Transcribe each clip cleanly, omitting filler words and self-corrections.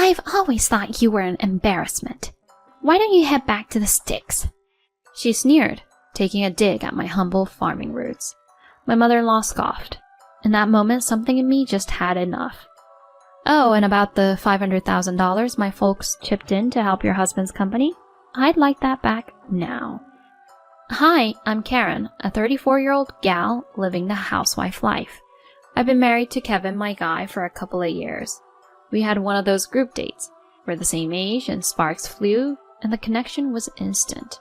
I've always thought you were an embarrassment. Why don't you head back to the sticks? She sneered, taking a dig at my humble farming roots. My mother-in-law scoffed. In that moment, something in me just had enough. Oh, and about the $500,000 my folks chipped in to help your husband's company? I'd like that back now. Hi, I'm Karen, a 34-year-old gal living the housewife life. I've been married to Kevin, my guy, for a couple of years. We had one of those group dates. We're the same age and sparks flew, and the connection was instant.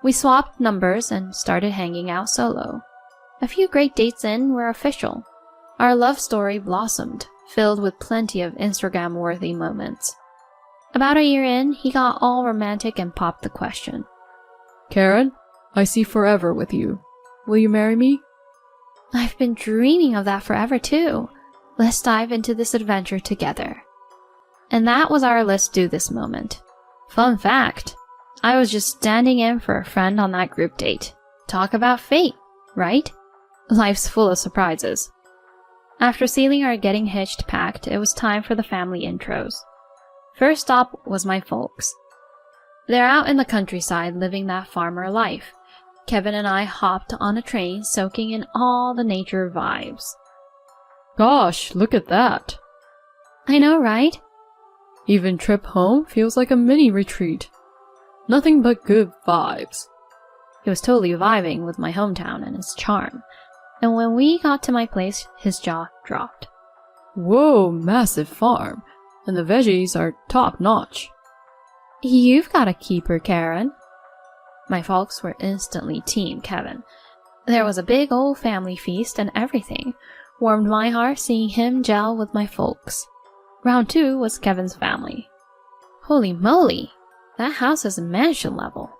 We swapped numbers and started hanging out solo. A few great dates in, we're official. Our love story blossomed, filled with plenty of Instagram-worthy moments. About a year in, he got all romantic and popped the question. Karen, I see forever with you. Will you marry me? I've been dreaming of that forever too. Let's dive into this adventure together. And that was our let's do this moment. Fun fact, I was just standing in for a friend on that group date. Talk about fate, right? Life's full of surprises. After sealing our getting hitched pact, it was time for the family intros. First stop was my folks. They're out in the countryside living that farmer life. Kevin and I hopped on a train soaking in all the nature vibes. Gosh, look at that. I know, right? Even trip home feels like a mini retreat. Nothing but good vibes. He was totally vibing with my hometown and its charm. And when we got to my place, his jaw dropped. Whoa, massive farm. And the veggies are top-notch. You've got a keeper, Karen. My folks were instantly Team Kevin. There was a big old family feast and everything. Warmed my heart seeing him gel with my folks. Round 2 was Kevin's family. Holy moly, that house is mansion level.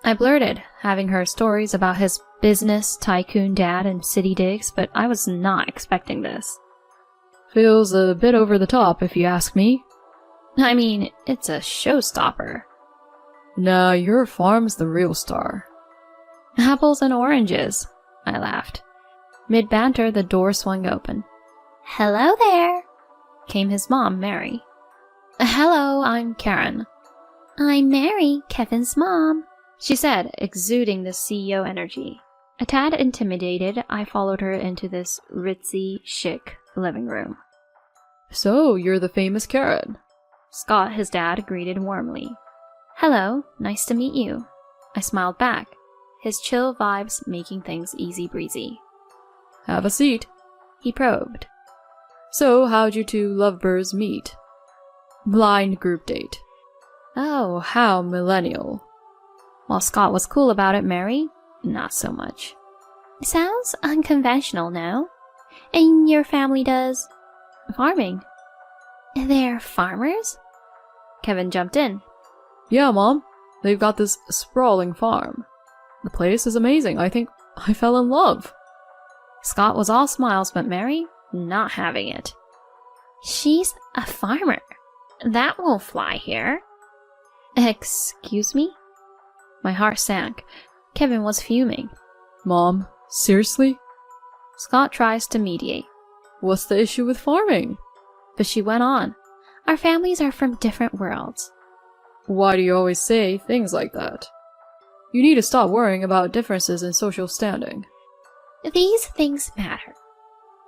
I blurted, having heard stories about his business tycoon dad and city digs, but I was not expecting this. Feels a bit over the top, if you ask me. I mean, it's a showstopper. Nah, your farm's the real star. Apples and oranges, I laughed. Mid-banter, the door swung open. Hello there, came his mom, Mary. Hello, I'm Karen. I'm Mary, Kevin's mom, she said, exuding the CEO energy. A tad intimidated, I followed her into this ritzy, chic living room. So, you're the famous Karen. Scott, his dad, greeted warmly. Hello, nice to meet you. I smiled back, his chill vibes making things easy breezy. Have a seat. He probed. So, how'd you two lovebirds meet? Blind group date. Oh, How millennial. While Scott was cool about it, Mary, not so much. Sounds unconventional, no? And your family does farming. They're farmers? Kevin jumped in. Yeah, Mom. They've got this sprawling farm. The place is amazing. I think I fell in love. Scott was all smiles, but Mary, not having it. She's a farmer. That won't fly here. Excuse me? My heart sank. Kevin was fuming. Mom, seriously? Scott tries to mediate. What's the issue with farming? But she went on. Our families are from different worlds. Why do you always say things like that? You need to stop worrying about differences in social standing. These things matter.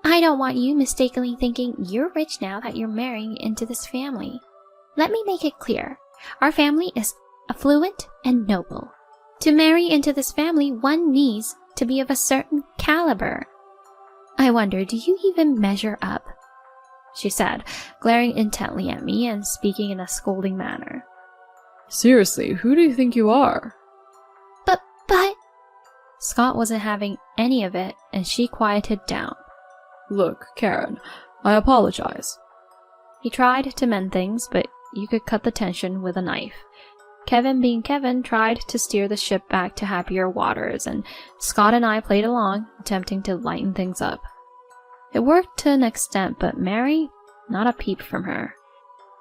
I don't want you mistakenly thinking you're rich now that you're marrying into this family. Let me make it clear. Our family is affluent and noble. To marry into this family, one needs to be of a certain caliber. I wonder, do you even measure up? She said, glaring intently at me and speaking in a scolding manner. Seriously, who do you think you are? But... Scott wasn't having any of it, and she quieted down. Look, Karen, I apologize. He tried to mend things, but you could cut the tension with a knife. Kevin, being Kevin, tried to steer the ship back to happier waters, and Scott and I played along, attempting to lighten things up. It worked to an extent, but Mary, not a peep from her.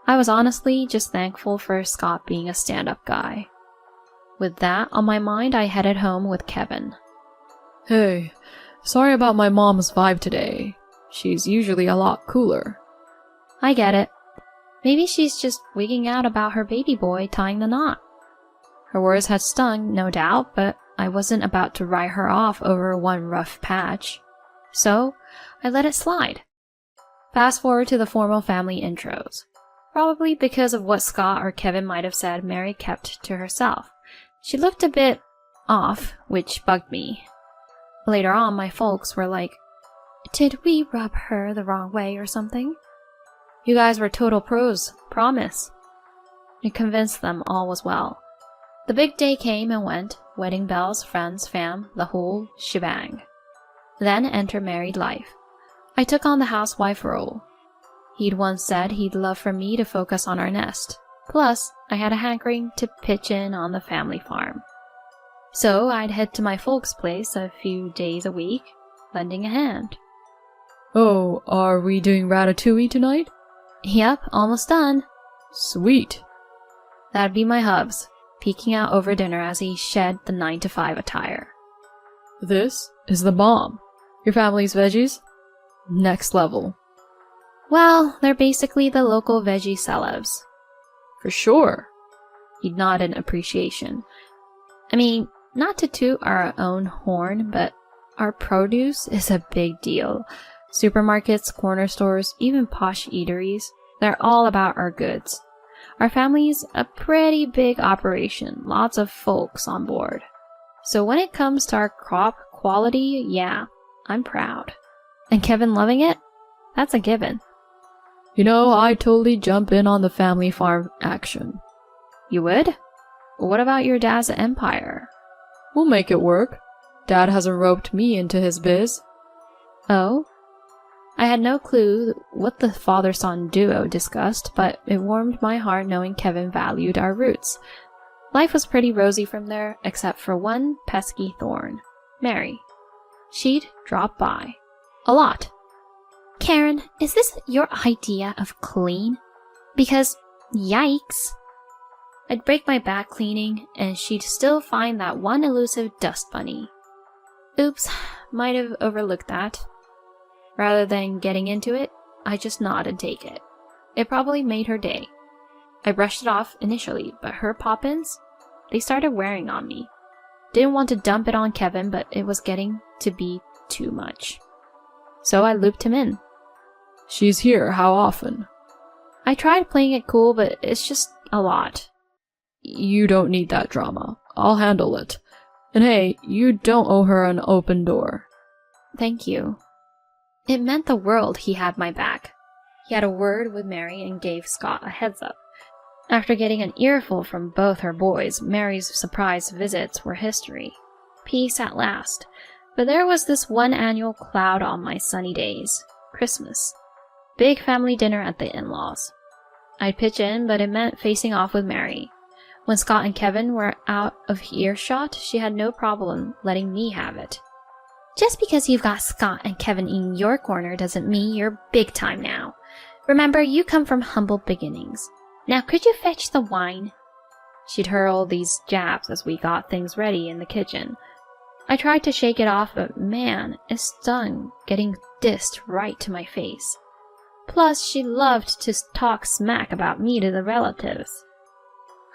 I was honestly just thankful for Scott being a stand-up guy. With that on my mind, I headed home with Kevin. Hey, sorry about my mom's vibe today. She's usually a lot cooler. I get it. Maybe she's just wigging out about her baby boy tying the knot. Her words had stung, no doubt, but I wasn't about to write her off over one rough patch. So, I let it slide. Fast forward to the formal family intros. Probably because of what Scott or Kevin might have said, Mary kept to herself. She looked a bit off, which bugged me. Later on, my folks were like, "Did we rub her the wrong way or something?" You guys were total pros, promise. It convinced them all was well. The big day came and went, wedding bells, friends, fam, the whole shebang. Then enter married life. I took on the housewife role. He'd once said he'd love for me to focus on our nest. Plus, I had a hankering to pitch in on the family farm. So I'd head to my folks' place a few days a week, lending a hand. Oh, are we doing ratatouille tonight? Yep, almost done. Sweet. That'd be my hubs, peeking out over dinner as he shed the 9-to-5 attire. This is the bomb. Your family's veggies? Next level. Well, they're basically the local veggie celebs. For sure. He'd nod in appreciation. I mean, not to toot our own horn, but our produce is a big deal. Supermarkets, corner stores, even posh eateries, they're all about our goods. Our family's a pretty big operation, lots of folks on board. So when it comes to our crop quality, yeah, I'm proud. And Kevin loving it? That's a given. You know, I'd totally jump in on the family farm action. You would? What about your dad's empire? We'll make it work. Dad hasn't roped me into his biz. Oh? I had no clue what the father-son duo discussed, but it warmed my heart knowing Kevin valued our roots. Life was pretty rosy from there, except for one pesky thorn. Mary. She'd drop by. A lot. Karen, is this your idea of clean? Because, yikes. I'd break my back cleaning, and she'd still find that one elusive dust bunny. Oops, might have overlooked that. Rather than getting into it, I just nod and take it. It probably made her day. I brushed it off initially, but her pop-ins? They started wearing on me. Didn't want to dump it on Kevin, but it was getting to be too much. So I looped him in. She's here, how often? I tried playing it cool, but it's just a lot. You don't need that drama. I'll handle it. And hey, you don't owe her an open door. Thank you. It meant the world he had my back. He had a word with Mary and gave Scott a heads up. After getting an earful from both her boys, Mary's surprise visits were history. Peace at last. But there was this one annual cloud on my sunny days. Christmas. Big family dinner at the in-laws. I'd pitch in, but it meant facing off with Mary. When Scott and Kevin were out of earshot, she had no problem letting me have it. Just because you've got Scott and Kevin in your corner doesn't mean you're big time now. Remember, you come from humble beginnings. Now could you fetch the wine? She'd hurl these jabs as we got things ready in the kitchen. I tried to shake it off, but man, it stung getting dissed right to my face. Plus, she loved to talk smack about me to the relatives.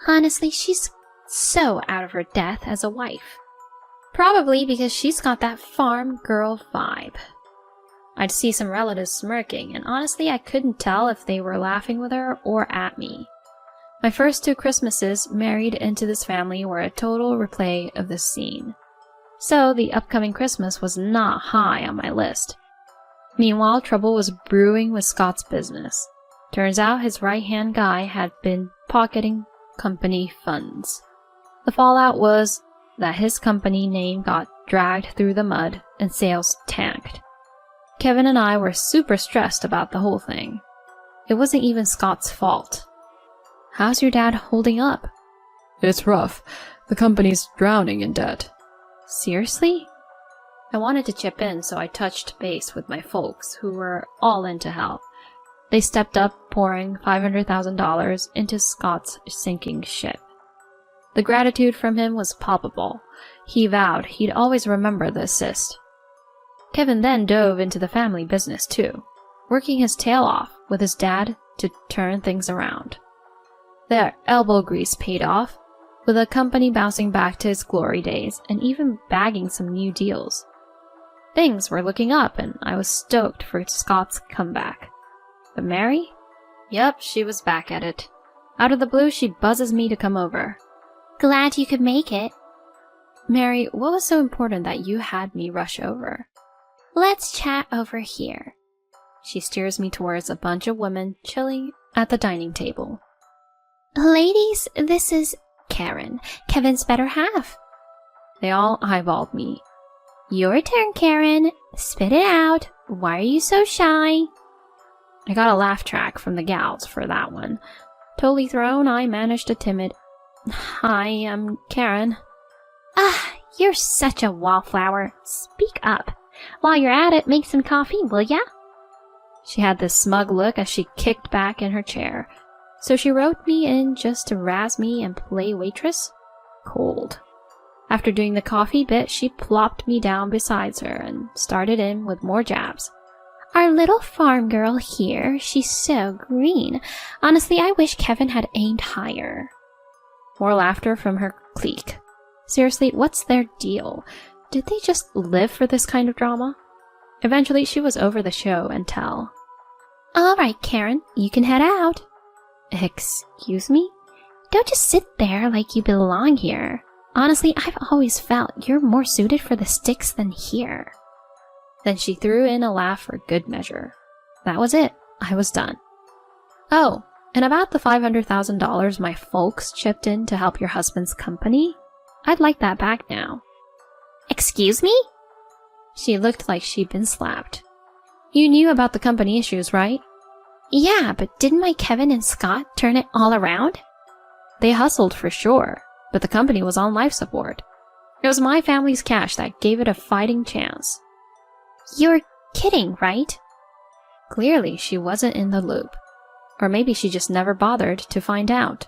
Honestly, she's so out of her depth as a wife. Probably because she's got that farm girl vibe. I'd see some relatives smirking, and honestly I couldn't tell if they were laughing with her or at me. My first 2 Christmases married into this family were a total replay of this scene. So the upcoming Christmas was not high on my list. Meanwhile, trouble was brewing with Scott's business. Turns out his right-hand guy had been pocketing company funds. The fallout was that his company name got dragged through the mud and sales tanked. Kevin and I were super stressed about the whole thing. It wasn't even Scott's fault. How's your dad holding up? It's rough. The company's drowning in debt. Seriously? I wanted to chip in, so I touched base with my folks, who were all into help. They stepped up, pouring $500,000 into Scott's sinking ship. The gratitude from him was palpable. He vowed he'd always remember the assist. Kevin then dove into the family business too, working his tail off, with his dad to turn things around. Their elbow grease paid off, with the company bouncing back to its glory days and even bagging some new deals. Things were looking up, and I was stoked for Scott's comeback. But Mary? Yep, she was back at it. Out of the blue, she buzzes me to come over. Glad you could make it. Mary, what was so important that you had me rush over? Let's chat over here. She steers me towards a bunch of women chilling at the dining table. Ladies, this is Karen, Kevin's better half. They all eyeballed me. Your turn, Karen. Spit it out. Why are you so shy? I got a laugh track from the gals for that one. Totally thrown, I managed a timid, "Hi, I'm Karen." Ah, you're such a wallflower. Speak up. While you're at it, make some coffee, will ya? She had this smug look as she kicked back in her chair. So she wrote me in just to razz me and play waitress? Cold. After doing the coffee bit, she plopped me down beside her and started in with more jabs. Our little farm girl here, she's so green. Honestly, I wish Kevin had aimed higher. More laughter from her clique. Seriously, what's their deal? Did they just live for this kind of drama? Eventually, she was over the show and tell. All right, Karen, you can head out. Excuse me? Don't just sit there like you belong here. Honestly, I've always felt you're more suited for the sticks than here. Then she threw in a laugh for good measure. That was it. I was done. Oh, and about the $500,000 my folks chipped in to help your husband's company? I'd like that back now. Excuse me? She looked like she'd been slapped. You knew about the company issues, right? Yeah, but didn't my Kevin and Scott turn it all around? They hustled for sure, but the company was on life support. It was my family's cash that gave it a fighting chance. You're kidding, right? Clearly, she wasn't in the loop. Or maybe she just never bothered to find out.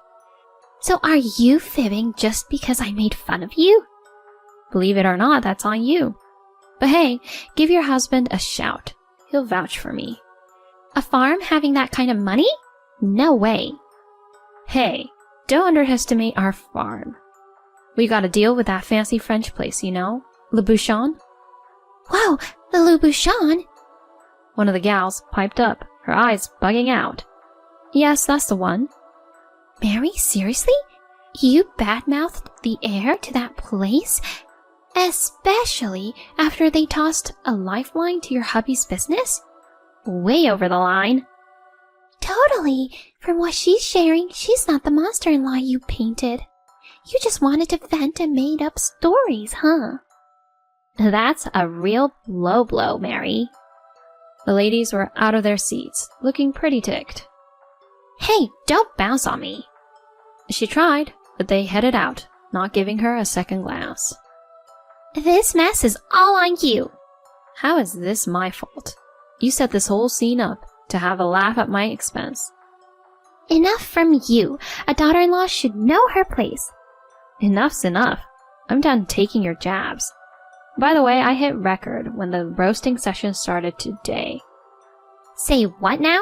So are you fibbing just because I made fun of you? Believe it or not, that's on you. But hey, give your husband a shout. He'll vouch for me. A farm having that kind of money? No way. Hey, don't underestimate our farm. We got a deal with that fancy French place, you know? Le Bouchon? Whoa, the Le Bouchon? One of the gals piped up, her eyes bugging out. Yes, that's the one. Mary, seriously? You badmouthed the heir to that place? Especially after they tossed a lifeline to your hubby's business? Way over the line. Totally. From what she's sharing, she's not the monster-in-law you painted. You just wanted to vent and made up stories, huh? That's a real low blow, Mary. The ladies were out of their seats, looking pretty ticked. Hey, don't bounce on me. She tried, but they headed out, not giving her a second glance. This mess is all on you. How is this my fault? You set this whole scene up to have a laugh at my expense. Enough from you. A daughter-in-law should know her place. Enough's enough. I'm done taking your jabs. By the way, I hit record when the roasting session started today. Say what now?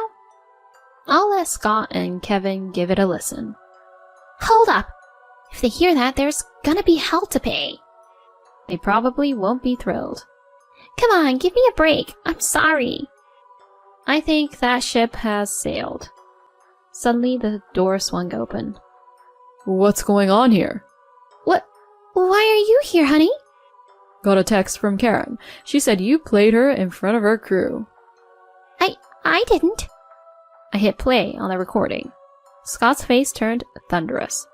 I'll let Scott and Kevin give it a listen. Hold up. If they hear that, there's gonna be hell to pay. They probably won't be thrilled. Come on, give me a break. I'm sorry. I think that ship has sailed. Suddenly, the door swung open. What's going on here? What? Why are you here, honey? Got a text from Karen. She said you played her in front of her crew. I didn't. I hit play on the recording. Scott's face turned thunderous.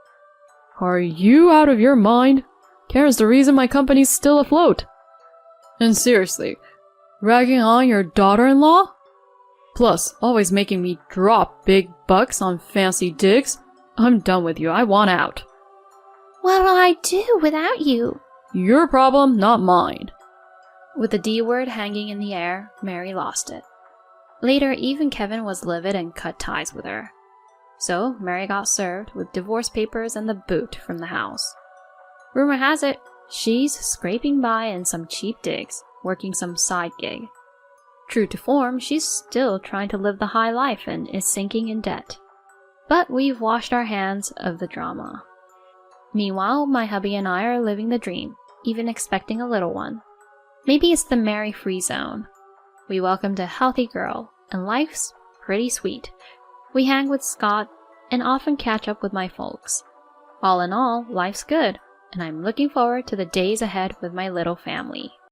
Are you out of your mind? Karen's the reason my company's still afloat. And seriously, ragging on your daughter-in-law? Plus, always making me drop big bucks on fancy digs. I'm done with you. I want out. What'll I do without you? Your problem, not mine. With the D word hanging in the air, Mary lost it. Later, even Kevin was livid and cut ties with her. So, Mary got served with divorce papers and the boot from the house. Rumor has it, she's scraping by in some cheap digs, working some side gig. True to form, she's still trying to live the high life and is sinking in debt. But we've washed our hands of the drama. Meanwhile, my hubby and I are living the dream, even expecting a little one. Maybe it's the marry-free zone. We welcomed a healthy girl, and life's pretty sweet. We hang with Scott and often catch up with my folks. All in all, life's good, and I'm looking forward to the days ahead with my little family.